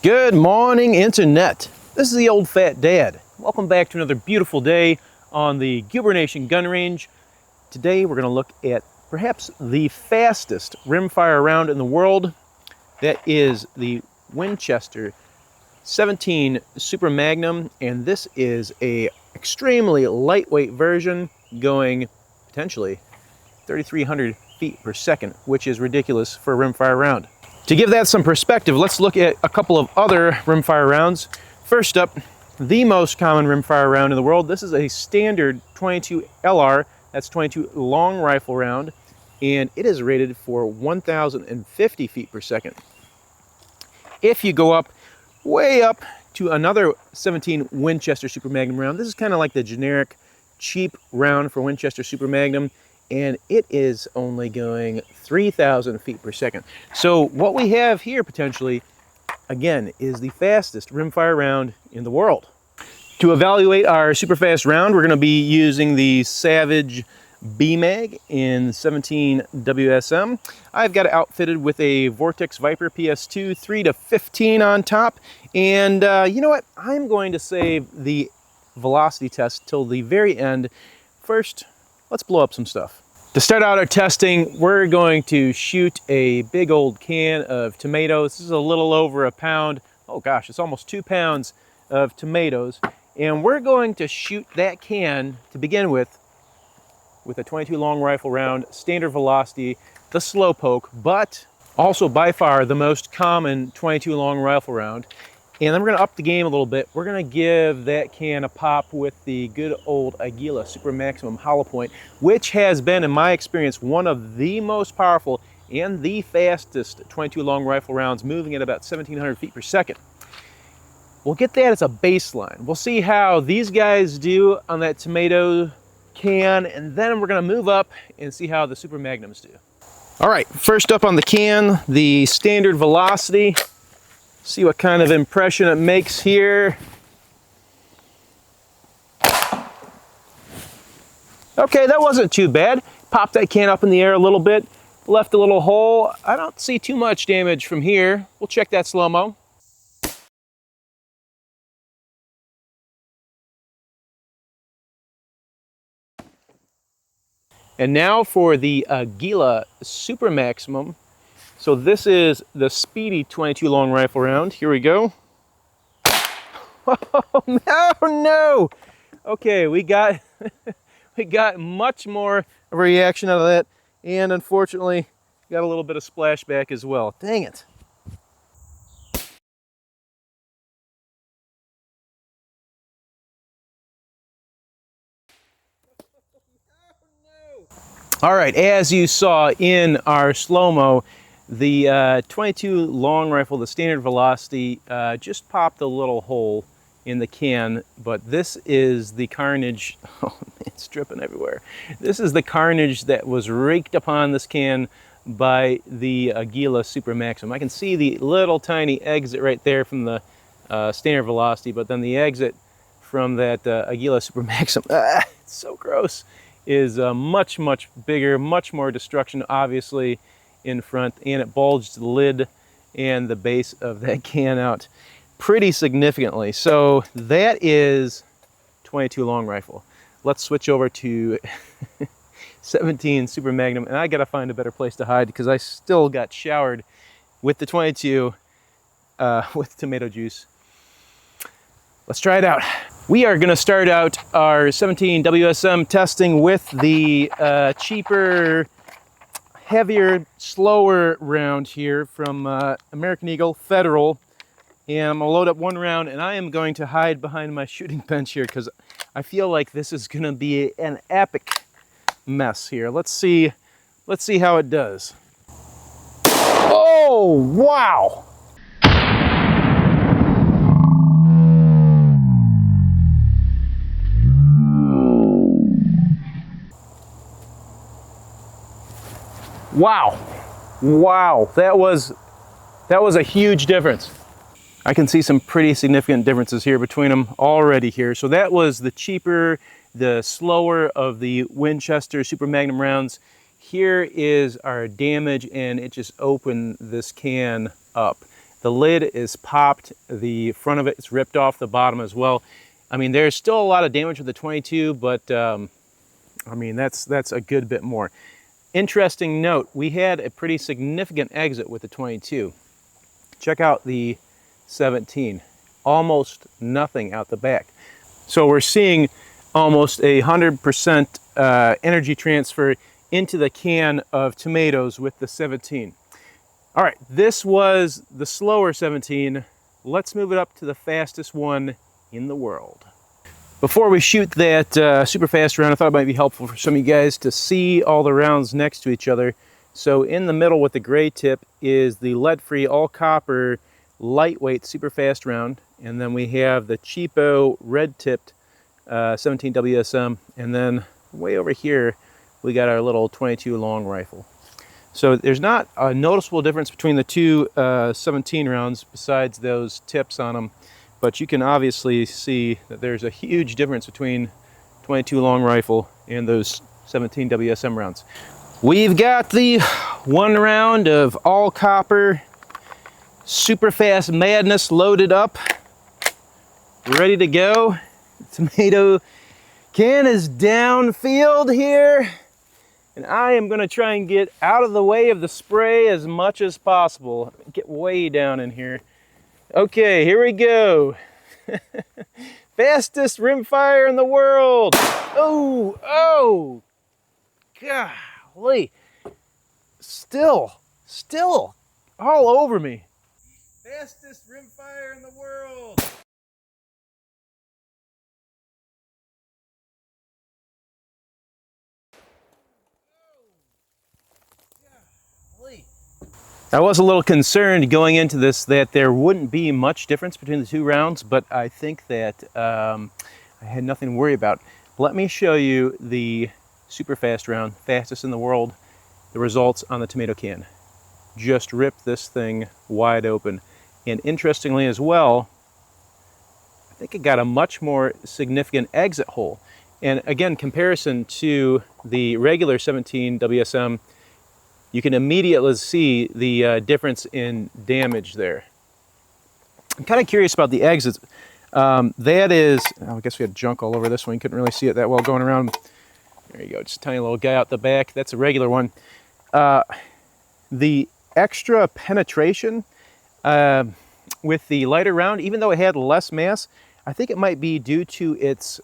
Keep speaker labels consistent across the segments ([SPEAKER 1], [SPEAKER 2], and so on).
[SPEAKER 1] Good morning, Internet. This is the old fat dad. Welcome back to another beautiful day on the Gilbert Nation gun range. Today we're going to look at perhaps the fastest rimfire round in the world. That is the Winchester 17 Super Magnum, and this is a extremely lightweight version going potentially 3,300 feet per second, which is ridiculous for a rimfire round. To give that some perspective, let's look at a couple of other rimfire rounds. First up, the most common rimfire round in the world. This is a standard 22 LR, that's 22 long rifle round, and it is rated for 1,050 feet per second. If you go up, way up to another 17 Winchester Super Magnum round, this is kind of like the generic cheap round for Winchester Super Magnum, and it is only going 3,000 feet per second. So what we have here potentially, again, is the fastest rimfire round in the world. To evaluate our super fast round, we're going to be using the Savage BMag in 17 WSM. I've got it outfitted with a Vortex Viper PST 3 to 15 on top. And you know what? I'm going to save the velocity test till the very end. First, let's blow up some stuff. To start out our testing, we're going to shoot a big old can of tomatoes. This is a little over a pound. Oh gosh, it's almost 2 pounds of tomatoes. And we're going to shoot that can to begin with a 22 long rifle round, standard velocity, the slowpoke, but also by far the most common 22 long rifle round. And then we're going to up the game a little bit. We're going to give that can a pop with the good old Aguila Super Maximum Hollow Point, which has been, in my experience, one of the most powerful and the fastest 22 long rifle rounds, moving at about 1,700 feet per second. We'll get that as a baseline. We'll see how these guys do on that tomato can, and then we're going to move up and see how the Super Magnums do. All right, first up on the can, the standard velocity. See what kind of impression it makes here. Okay, that wasn't too bad. Popped that can up in the air a little bit, left a little hole. I don't see too much damage from here. We'll check that slow-mo. And now for the Aguila Super Maximum. So this is the speedy 22 long rifle round. Here we go. Oh no! Okay, we got we got much more of a reaction out of that, and unfortunately got a little bit of splashback as well. Dang it. All right, as you saw in our slow-mo, the 22 long rifle, the standard velocity, just popped a little hole in the can, but this is the carnage. Oh man, it's dripping everywhere. This is the carnage that was raked upon this can by the Aguila Super Maximum. I can see the little tiny exit right there from the standard velocity, but then the exit from that Aguila Super Maximum, it's so gross, is much, much bigger, much more destruction, obviously, in front, and it bulged the lid and the base of that can out pretty significantly. So that is 22 long rifle. Let's switch over to 17 Super Magnum, and I gotta find a better place to hide because I still got showered with the 22 with tomato juice. Let's try it out. We are gonna start out our 17 WSM testing with the cheaper, heavier, slower round here from American Eagle Federal. And I'm gonna load up one round, and I am going to hide behind my shooting bench here because I feel like this is gonna be an epic mess here. Let's see how it does. Oh, wow! Wow, wow, that was a huge difference. I can see some pretty significant differences here between them already here. So that was the cheaper, the slower of the Winchester Super Magnum rounds. Here is our damage, and it just opened this can up. The lid is popped, the front of it is ripped off the bottom as well. I mean, there's still a lot of damage with the 22, but I mean, that's a good bit more. Interesting note, we had a pretty significant exit with the 22. Check out the 17, almost nothing out the back. So we're seeing almost 100% energy transfer into the can of tomatoes with the 17. All right, this was the slower 17. Let's move it up to the fastest one in the world. Before we shoot that super fast round, I thought it might be helpful for some of you guys to see all the rounds next to each other. So in the middle with the gray tip is the lead-free all copper lightweight super fast round, and then we have the cheapo red tipped 17 WSM, and then way over here we got our little 22 long rifle. So there's not a noticeable difference between the two 17 rounds besides those tips on them, but you can obviously see that there's a huge difference between 22 long rifle and those 17 WSM rounds. We've got the one round of all copper super fast madness loaded up, ready to go. The tomato can is downfield here, and I am going to try and get out of the way of the spray as much as possible. Get way down in here. Okay, here we go. Fastest rimfire in the world. Oh, golly. Still all over me. Fastest rimfire in the world. I was a little concerned going into this that there wouldn't be much difference between the two rounds, but I think that I had nothing to worry about. Let me show you the super fast round, fastest in the world, the results on the tomato can. Just ripped this thing wide open. And interestingly as well, I think it got a much more significant exit hole. And again, comparison to the regular 17 WSM, you can immediately see the difference in damage there. I'm kind of curious about the exits. That is, oh, I guess we had junk all over this one. You couldn't really see it that well going around. There you go, just a tiny little guy out the back. That's a regular one. The extra penetration with the lighter round, even though it had less mass, I think it might be due to its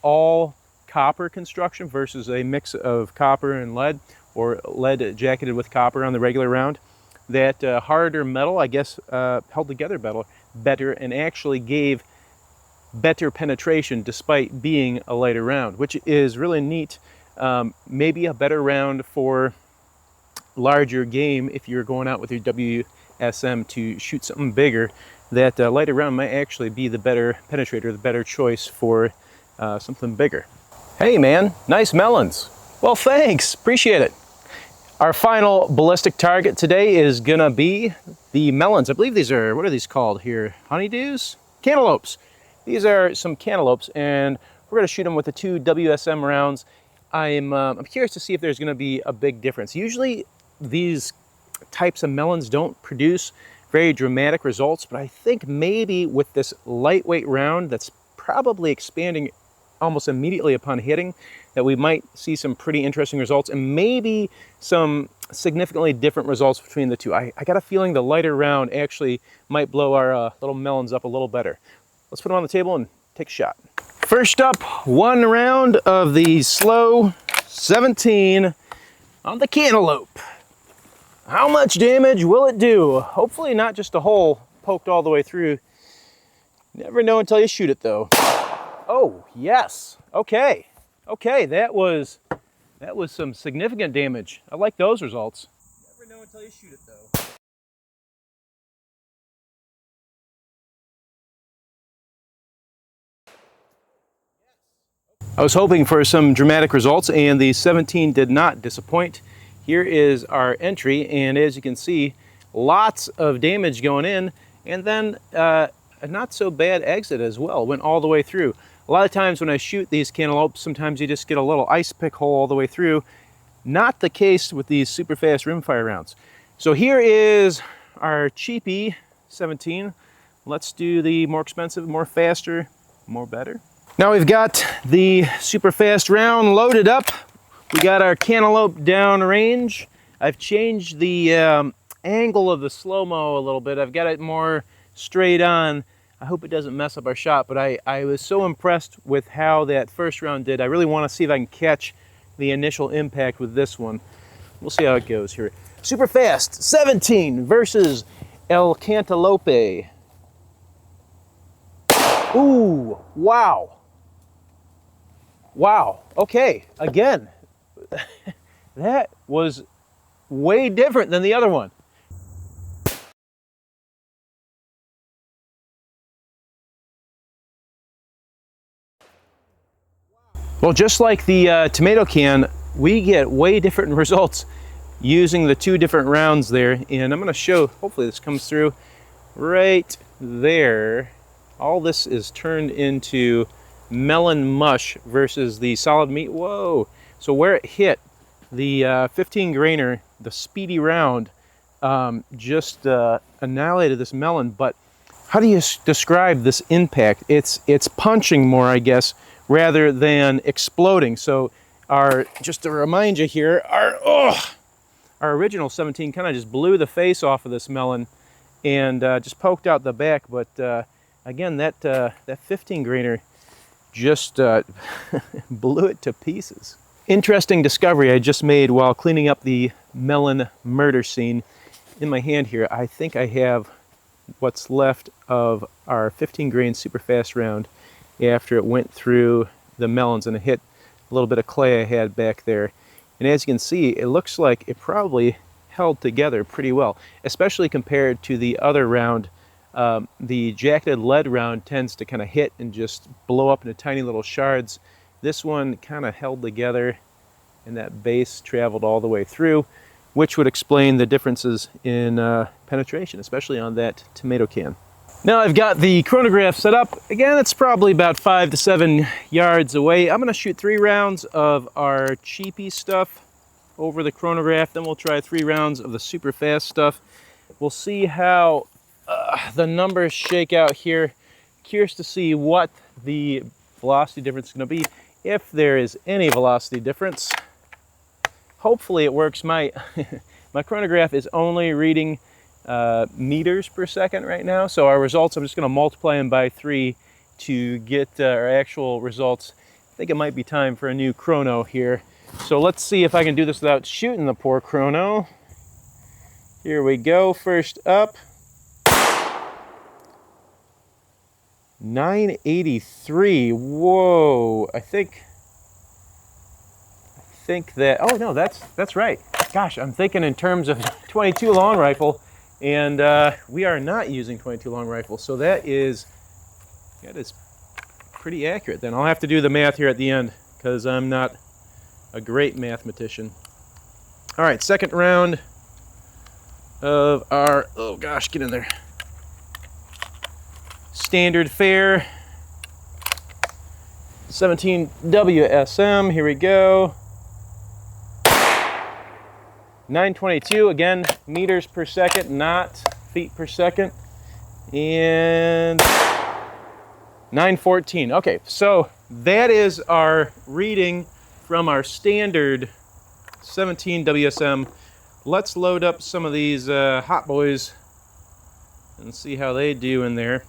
[SPEAKER 1] all copper construction versus a mix of copper and lead, or lead jacketed with copper on the regular round. That harder metal, I guess, held together better and actually gave better penetration despite being a lighter round, which is really neat. Maybe a better round for larger game if you're going out with your WSM to shoot something bigger. That lighter round might actually be the better penetrator, the better choice for something bigger. Hey man, nice melons. Well, thanks, appreciate it. Our final ballistic target today is gonna be the melons. I believe these are, what are these called here? Honeydews? Cantaloupes. These are some cantaloupes, and we're gonna shoot them with the 2 WSM rounds. I'm curious to see if there's gonna be a big difference. Usually these types of melons don't produce very dramatic results, but I think maybe with this lightweight round that's probably expanding almost immediately upon hitting, that we might see some pretty interesting results and maybe some significantly different results between the two. I got a feeling the lighter round actually might blow our little melons up a little better. Let's put them on the table and take a shot. First up, one round of the slow 17 on the cantaloupe. How much damage will it do? Hopefully not just a hole poked all the way through. Never know until you shoot it though. Oh, yes. Okay. Okay, that was some significant damage. I like those results. Never know until you shoot it though. I was hoping for some dramatic results, and the 17 did not disappoint. Here is our entry, and as you can see, lots of damage going in, and then a not so bad exit as well. Went all the way through. A lot of times when I shoot these cantaloupes, sometimes you just get a little ice pick hole all the way through. Not the case with these super fast rimfire rounds. So here is our cheapy 17. Let's do the more expensive, more faster, more better. Now we've got the super fast round loaded up. We got our cantaloupe down range. I've changed the angle of the slow-mo a little bit. I've got it more straight on. I hope it doesn't mess up our shot, but I was so impressed with how that first round did. I really want to see if I can catch the initial impact with this one. We'll see how it goes here. Super fast 17 versus El Cantaloupe. Ooh, wow. Wow, okay, again, that was way different than the other one. Well, just like the tomato can, we get way different results using the two different rounds there. And I'm gonna show, hopefully this comes through right there. All this is turned into melon mush versus the solid meat. Whoa. So where it hit, the 15 grainer, the speedy round, just annihilated this melon. But how do you describe this impact? It's punching more, I guess, rather than exploding. So just to remind you here, our original 17 kind of just blew the face off of this melon and just poked out the back. But again, that 15 grainer just blew it to pieces. Interesting discovery I just made while cleaning up the melon murder scene. In my hand here, I think I have what's left of our 15 grain super fast round after it went through the melons and it hit a little bit of clay I had back there. And as you can see, it looks like it probably held together pretty well, especially compared to the other round. The jacketed lead round tends to kind of hit and just blow up into tiny little shards. This one kind of held together and that base traveled all the way through, which would explain the differences in penetration, especially on that tomato can. Now I've got the chronograph set up. Again, it's probably about 5 to 7 yards away. I'm gonna shoot 3 rounds of our cheapy stuff over the chronograph, then we'll try 3 rounds of the super fast stuff. We'll see how the numbers shake out here. Curious to see what the velocity difference is gonna be, if there is any velocity difference. Hopefully it works. My chronograph is only reading meters per second right now, so our results, I'm just going to multiply them by 3 to get our actual results. I think it might be time for a new chrono here. So let's see if I can do this without shooting the poor chrono. Here we go. First up, 983. Whoa, I think that, oh no, that's right. Gosh, I'm thinking in terms of 22 long rifle, and we are not using 22 long rifle, so that is pretty accurate. Then I'll have to do the math here at the end because I'm not a great mathematician. All right, second round of our, oh gosh, get in there, standard fare 17 WSM. Here we go. 922, again, meters per second, not feet per second. And 914. Okay, so that is our reading from our standard 17 WSM. Let's load up some of these hot boys and see how they do in there.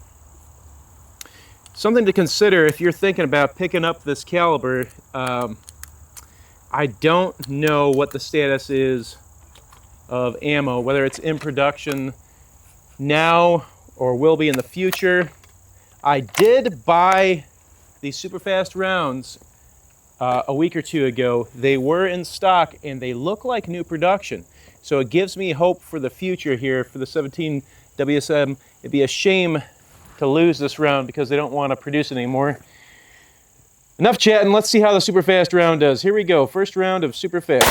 [SPEAKER 1] Something to consider if you're thinking about picking up this caliber. I don't know what the status is of ammo, whether it's in production now or will be in the future. I did buy these super fast rounds a week or 2 ago. They were in stock and they look like new production. So it gives me hope for the future here for the 17 WSM. It'd be a shame to lose this round because they don't want to produce it anymore. Enough chatting, let's see how the super fast round does. Here we go, first round of super fast.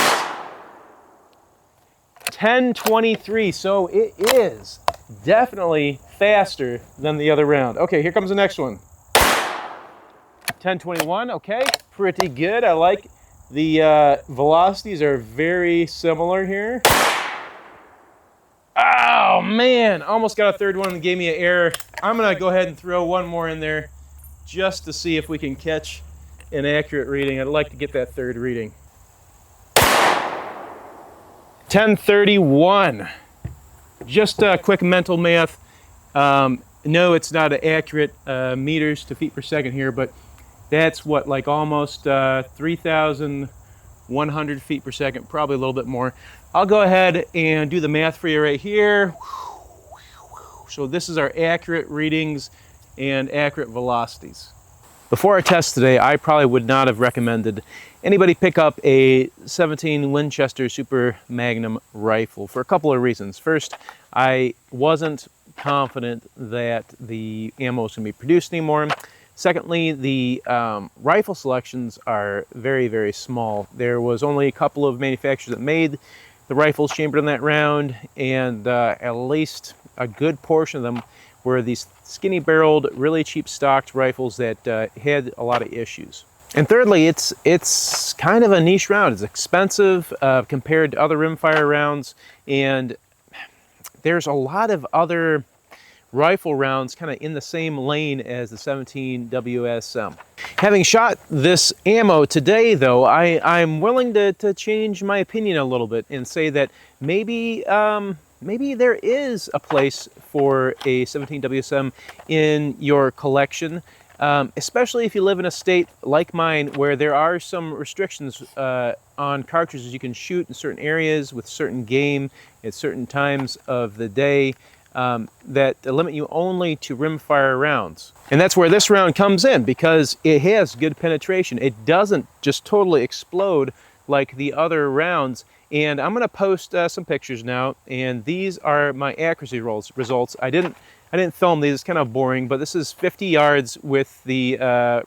[SPEAKER 1] 1023, so it is definitely faster than the other round. Okay, here comes the next one. 1021, okay, pretty good. I like the velocities are very similar here. Ow! Oh man, almost got a third one and gave me an error. I'm gonna go ahead and throw one more in there just to see if we can catch an accurate reading. I'd like to get that third reading. 1031. Just a quick mental math. No, it's not accurate meters to feet per second here, but that's what, like almost 3,100 feet per second, probably a little bit more. I'll go ahead and do the math for you right here. So this is our accurate readings and accurate velocities. Before our test today, I probably would not have recommended anybody pick up a 17 Winchester Super Magnum rifle for a couple of reasons. First, I wasn't confident that the ammo is going to be produced anymore. Secondly, the rifle selections are very, very small. There was only a couple of manufacturers that made the rifles chambered in that round, and at least a good portion of them were these skinny barreled, really cheap stocked rifles that had a lot of issues. And thirdly, it's kind of a niche round. It's expensive compared to other rimfire rounds, and there's a lot of other rifle rounds kind of in the same lane as the 17 WSM. Having shot this ammo today, though, I'm willing to change my opinion a little bit and say that maybe maybe there is a place for a 17 WSM in your collection, especially if you live in a state like mine where there are some restrictions on cartridges you can shoot in certain areas with certain game at certain times of the day. That limit you only to rimfire rounds. And that's where this round comes in, because it has good penetration. It doesn't just totally explode like the other rounds. And I'm going to post some pictures now, and these are my accuracy results. I didn't film these, it's kind of boring, but this is 50 yards with the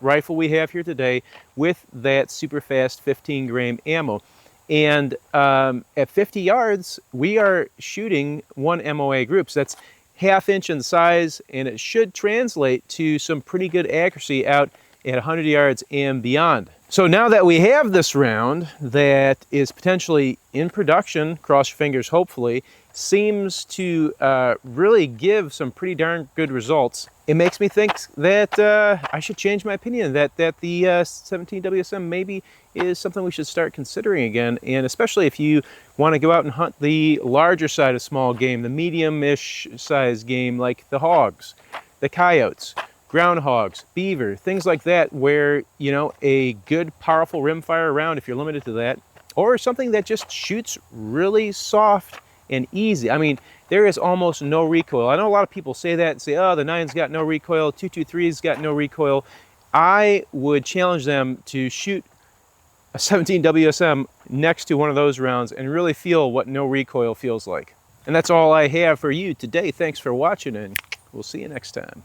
[SPEAKER 1] rifle we have here today with that super fast 15 gram ammo. And at 50 yards, we are shooting one MOA group. So that's ½ inch in size, and it should translate to some pretty good accuracy out at 100 yards and beyond. So now that we have this round that is potentially in production, cross your fingers hopefully, seems to really give some pretty darn good results, it makes me think that I should change my opinion, that the 17 WSM maybe is something we should start considering again, and especially if you want to go out and hunt the larger side of small game, the medium-ish size game like the hogs, the coyotes, groundhogs, beaver, things like that, where, you know, a good powerful rimfire round, if you're limited to that, or something that just shoots really soft and easy. I mean, there is almost no recoil. I know a lot of people say that and say, oh, the 9's got no recoil, 223's got no recoil. I would challenge them to shoot a 17 WSM next to one of those rounds and really feel what no recoil feels like. And that's all I have for you today. Thanks for watching, and we'll see you next time.